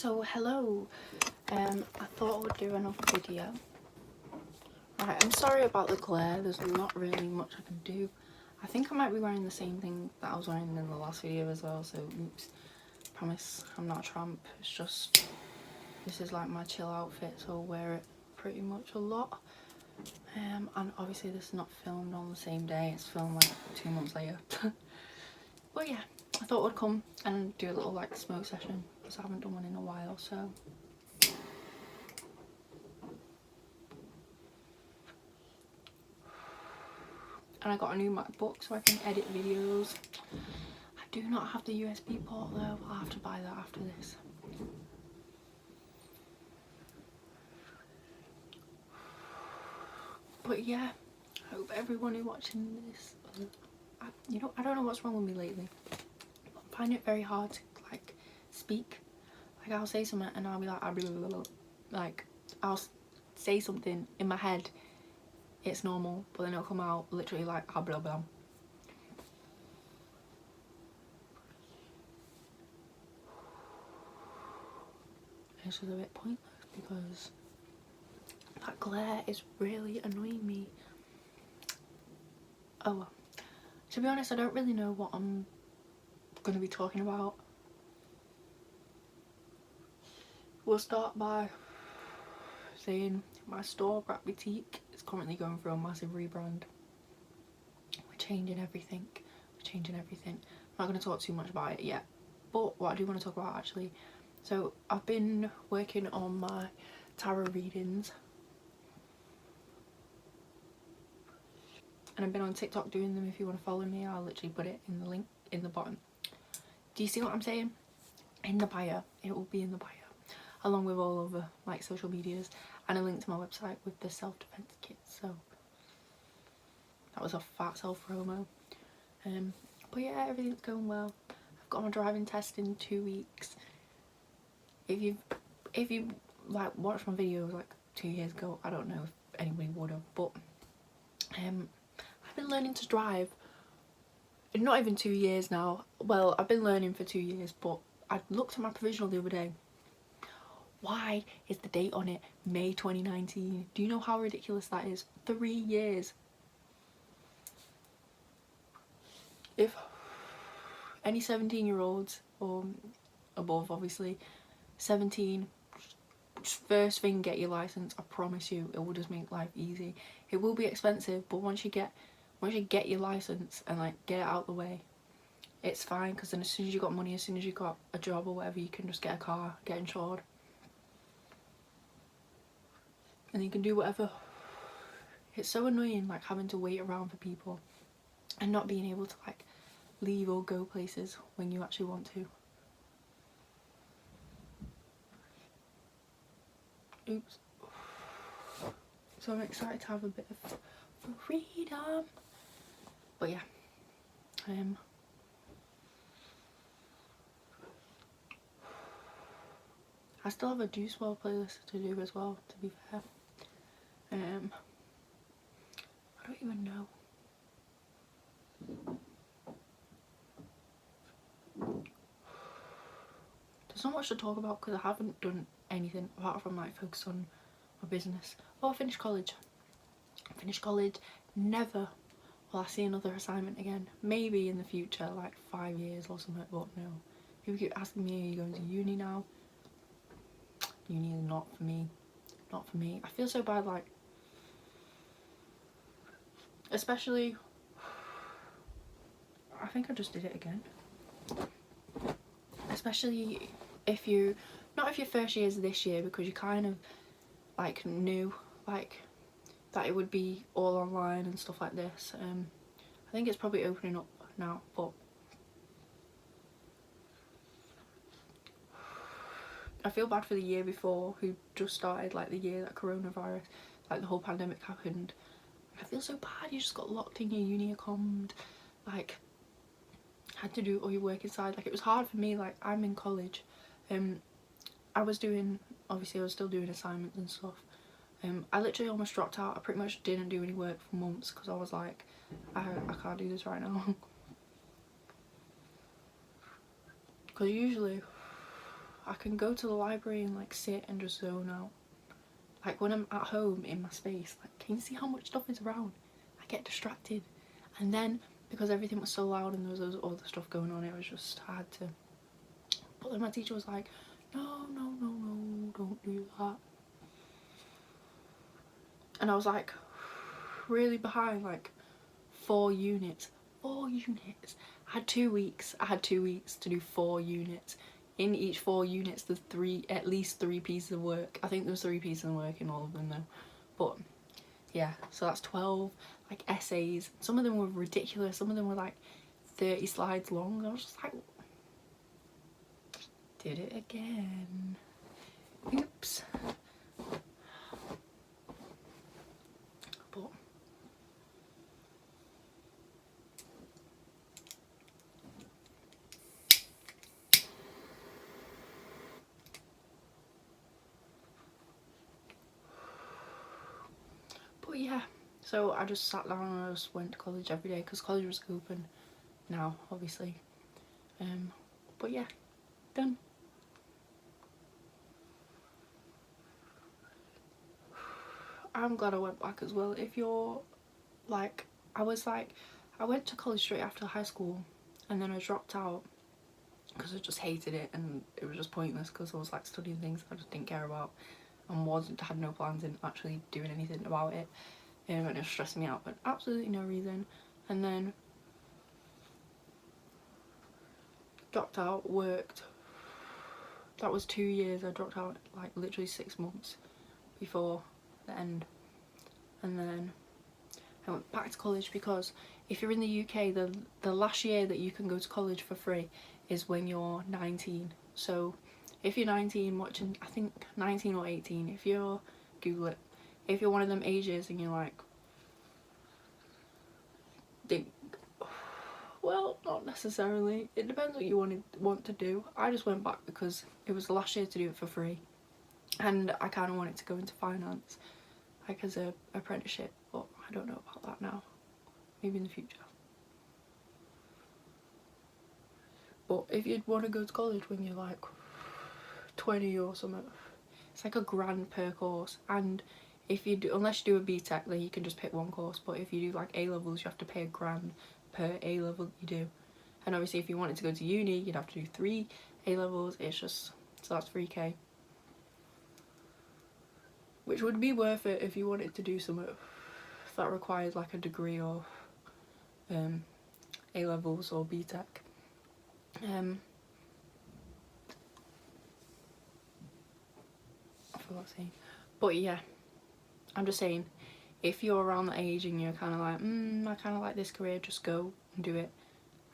So hello, I thought I would do another video. Right, I'm sorry about the glare, there's not really much I can do. I think I might be wearing the same thing that I was wearing in the last video as well, so oops. Promise I'm not a tramp, it's just, this is like my chill outfit, so I'll wear it pretty much a lot. And obviously this is not filmed on the same day, it's filmed like 2 months later. But yeah, I thought I'd come and do a little like smoke session, because I haven't done one in a while, so. And I got a new MacBook so I can edit videos. I do not have the USB port though, I'll have to buy that after this. But yeah, I hope everyone who's watching this, I don't know what's wrong with me lately. I find it very hard to like speak. Like I'll say something and I'll be like I'll say something in my head, it's normal, but then it'll come out literally like blah blah blah. It's just a bit pointless because that glare is really annoying me. Oh well. To be honest, I don't really know what I'm going to be talking about. We'll start by saying my store, Brat Boutique, is currently going through a massive rebrand. We're changing everything. I'm not going to talk too much about it yet. But what I do want to talk about actually, so I've been working on my tarot readings. And I've been on TikTok doing them. If you want to follow me, I'll literally put it in the link in the bottom. Do you see what I'm saying? In the bio, it will be in the bio, along with all other like social medias and a link to my website with the self-defense kit. So that was a fat self-promo. But yeah, everything's going well. I've got my driving test in 2 weeks. If you like watched my videos like 2 years ago, I don't know if anybody would have, but I've been learning to drive not even 2 years now. Well, I've been learning for 2 years, but I looked at my provisional the other day. Why is the date on it May 2019? Do you know how ridiculous that is? 3 years. If any 17-year-olds or above, obviously 17, first thing, get your license. I promise you, it will just make life easy. It will be expensive, but once you get your license and like get it out the way, it's fine, because then as soon as you got money, as soon as you got a job or whatever, you can just get a car, get insured, and you can do whatever. It's so annoying like having to wait around for people and not being able to like leave or go places when you actually want to. Oops. So I'm excited to have a bit of freedom. But yeah, I still have a Juice WRLD playlist to do as well, to be fair. I don't even know. There's not much to talk about because I haven't done anything apart from like focus on my business. Oh, I finished college. Never will I see another assignment again. Maybe in the future, like 5 years or something, but no. People keep asking me, are you going to uni now? Uni is not for me. Not for me. I feel so bad, like, especially, I think I just did it again. Especially if you, not if your first year is this year, because you kind of like knew like that it would be all online and stuff like this. I think it's probably opening up now, but I feel bad for the year before, who just started, like the year that coronavirus, like the whole pandemic happened. I feel so bad. You just got locked in your uni account, like had to do all your work inside. Like it was hard for me. Like I'm in college, I was doing, obviously I was still doing assignments and stuff. I literally almost dropped out. I pretty much didn't do any work for months because I was like, I can't do this right now. Because usually I can go to the library and like sit and just zone out. Like when I'm at home in my space, like, can you see how much stuff is around? I get distracted. And then because everything was so loud and there was other stuff going on, it was just hard to. But then my teacher was like, no, no, no, no, don't do that. And I was like really behind, like 4 units. 4 units. I had 2 weeks. I had 2 weeks to do 4 units. In each 4 units there's at least 3 pieces of work. I think there's 3 pieces of work in all of them though. But yeah, so that's 12 like essays. Some of them were ridiculous. Some of them were like 30 slides long. I was just like, did it again. Oops. But yeah, so I just sat down and I just went to college every day because college was open now, obviously. But yeah, done. I'm glad I went back as well. If you're like, I went to college straight after high school and then I dropped out because I just hated it and it was just pointless because I was like studying things I just didn't care about and had no plans in actually doing anything about it, and it was stressing me out for absolutely no reason. And then dropped out, worked. That was 2 years. I dropped out like literally 6 months before the end, and then I went back to college because if you're in the UK, the last year that you can go to college for free is when you're 19. So if you're 19 watching, I think 19 or 18, if you're, Google it, if you're one of them ages and you're like, well, not necessarily, it depends what you want to do. I just went back because it was the last year to do it for free and I kind of wanted to go into finance, like as a apprenticeship, but I don't know about that now, maybe in the future. But if you'd want to go to college when you're like 20 or something, it's like £1,000 per course, and if you do, unless you do a BTEC, then you can just pick one course, but if you do like A-levels you have to pay £1,000 per A-level you do. And obviously if you wanted to go to uni you'd have to do 3 A-levels. It's just, so that's 3k, which would be worth it if you wanted to do something that requires like a degree or A-levels or BTEC. I forgot to say, but yeah, I'm just saying, if you're around that age and you're kind of like, I kind of like this career, just go and do it.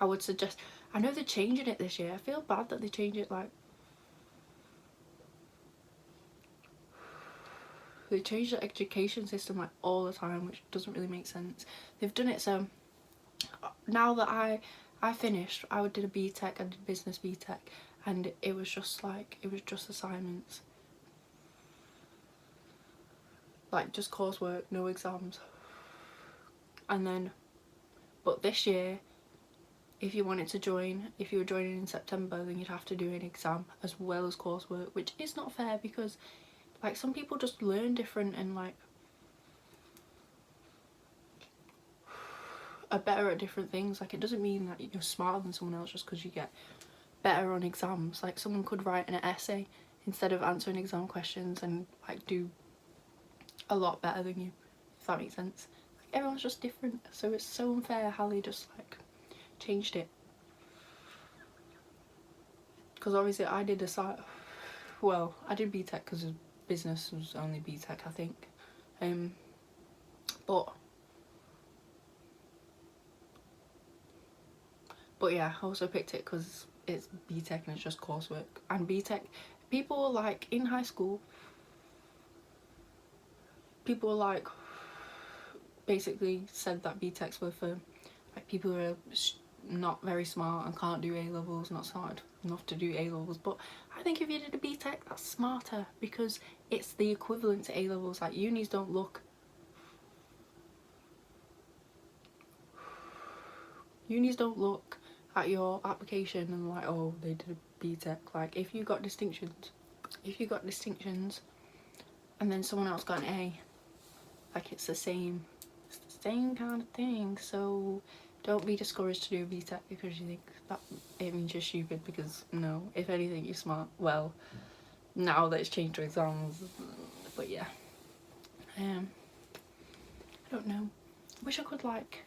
I would suggest, I know they're changing it this year. I feel bad that they change it, like, they change the education system like all the time, which doesn't really make sense. They've done it so, now that I finished, I did a BTEC, I did business BTEC, and it was just like, it was just assignments. Like just coursework, no exams. And then, but this year, if you wanted to join, if you were joining in September, then you'd have to do an exam as well as coursework, which is not fair because like some people just learn different and like are better at different things. Like it doesn't mean that you're smarter than someone else just because you get better on exams. Like someone could write an essay instead of answering exam questions and like do a lot better than you, if that makes sense. Like everyone's just different, so it's so unfair how they just like changed it. Because obviously I did I did BTEC because business was only BTEC, I think. But yeah, I also picked it because it's BTEC and it's just coursework. And BTEC, people like in high school, people like basically said that BTECs were for like people who are not very smart and can't do A-levels, not smart enough to do A-levels. But I think if you did a BTEC, that's smarter because it's the equivalent to A-levels. Like unis don't look at your application and like, oh, they did BTEC. Like if you got distinctions, and then someone else got an A, like it's the same kind of thing. So don't be discouraged to do BTEC because you think that it means you're stupid, because no, if anything you're smart. Well, now that it's changed to exams, but yeah. I don't know. Wish I could like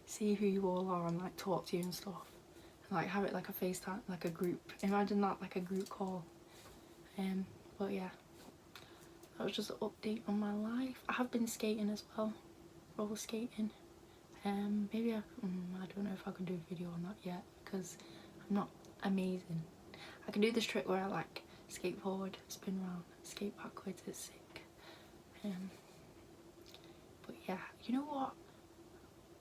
see who you all are and like talk to you and stuff, and like have it like a FaceTime, like a group. Imagine that, like a group call. But yeah, that was just an update on my life. I have been skating as well, roller skating. Maybe I don't know if I can do a video on that yet because I'm not amazing. I can do this trick where I like skate forward, spin round, skate backwards. It's sick. But yeah, you know what?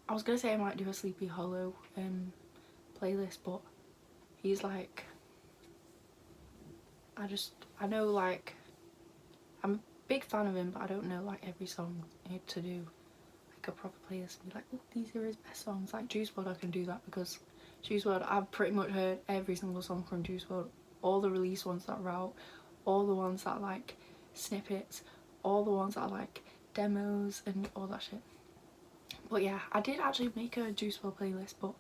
I was gonna say I might do a Sleepy Hollow playlist, but he's like, I know like, I'm a big fan of him, but I don't know like every song to do like a proper playlist and be like, oh, these are his best songs. Like Juice WRLD, I can do that because Juice WRLD, I've pretty much heard every single song from Juice WRLD, all the release ones that are out, all the ones that are like snippets, all the ones that are like demos and all that shit. But yeah, I did actually make a Juice WRLD playlist, but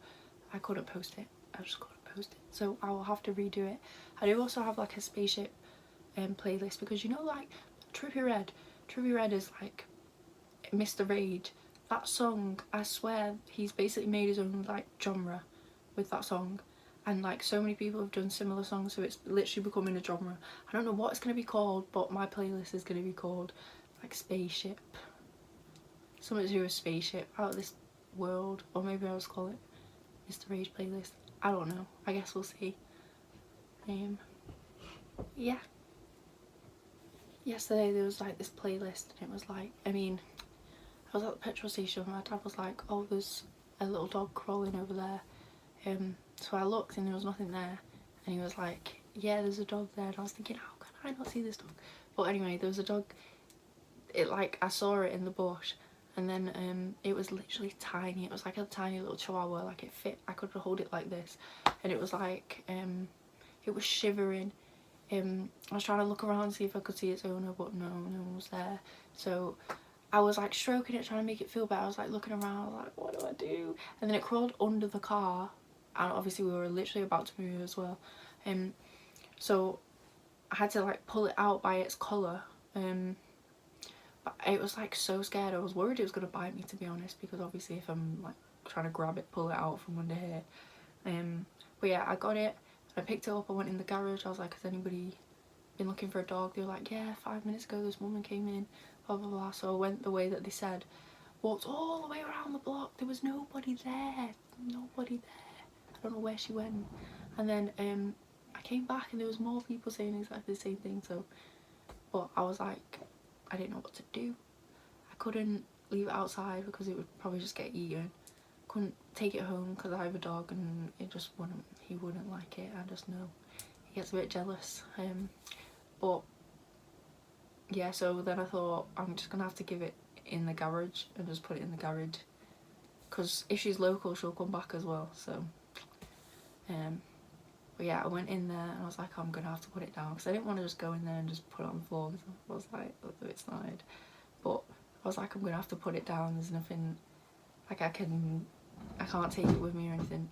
I couldn't post it. I just couldn't post it, so I will have to redo it. I do also have like a Spaceship playlist, because you know like Trippie Redd is like Mr. Rage. That song, I swear he's basically made his own like genre with that song, and like so many people have done similar songs, so it's literally becoming a genre. I don't know what it's going to be called, but my playlist is going to be called like Spaceship, something to do with spaceship, out of this world, or maybe I'll just call it Mr. Rage playlist. I don't know, I guess we'll see. Yeah, yesterday there was like this playlist and it was like, I mean, I was at the petrol station and my dad was like, oh, there's a little dog crawling over there. So I looked and there was nothing there, and he was like, yeah, there's a dog there, and I was thinking, how can I not see this dog? But anyway, there was a dog. It like, I saw it in the bush, and then it was literally tiny. It was like a tiny little chihuahua, like it fit, I could hold it like this, and it was like it was shivering. I was trying to look around to see if I could see its owner, but no one was there. So I was like stroking it, trying to make it feel better. I was like looking around, like, what do I do? And then it crawled under the car, and obviously we were literally about to move as well. So I had to like pull it out by its collar. But it was like so scared. I was worried it was gonna bite me, to be honest, because obviously if I'm like trying to grab it, pull it out from under here. But yeah, I got it. I picked it up. I went in the garage. I was like, has anybody been looking for a dog? They were like, yeah, 5 minutes ago this woman came in, blah blah blah. So I went the way that they said, walked all the way around the block. There was nobody there, nobody there. I don't know where she went. And then I came back and there was more people saying exactly the same thing. So, but I was like, I didn't know what to do. I couldn't leave it outside because it would probably just get eaten. Couldn't take it home because I have a dog and it just wouldn't, he wouldn't like it. I just know he gets a bit jealous. But yeah, so then I thought I'm just gonna have to give it in the garage and just put it in the garage, because if she's local she'll come back as well. So but yeah, I went in there and I was like, I'm gonna have to put it down, because I didn't want to just go in there and just put it on the floor, because I was like, a bit snide. But I was like, I'm gonna have to put it down. There's nothing like I can't take it with me or anything.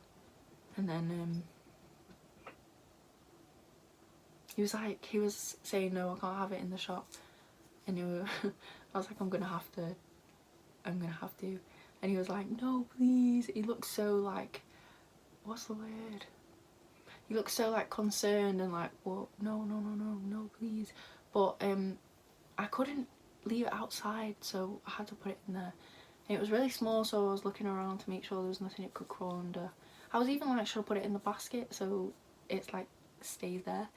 And then he was saying, no, I can't have it in the shop. And I was like, I'm gonna have to. And he was like, no, please. He looked so like, what's the word? He looked so like concerned and like, well, no, please. But I couldn't leave it outside, so I had to put it in there. And it was really small, so I was looking around to make sure there was nothing it could crawl under. I was even like, should I put it in the basket so it's like stays there?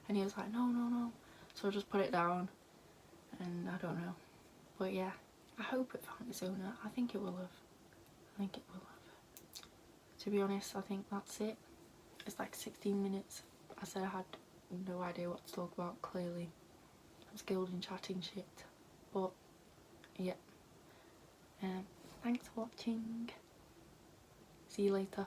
And he was like, no. So I just put it down, and I don't know. But yeah, I hope it found its owner. I think it will have. To be honest, I think that's it. It's like 16 minutes. I said I had no idea what to talk about, clearly. I'm skilled in chatting shit. But yeah. Thanks for watching. See you later.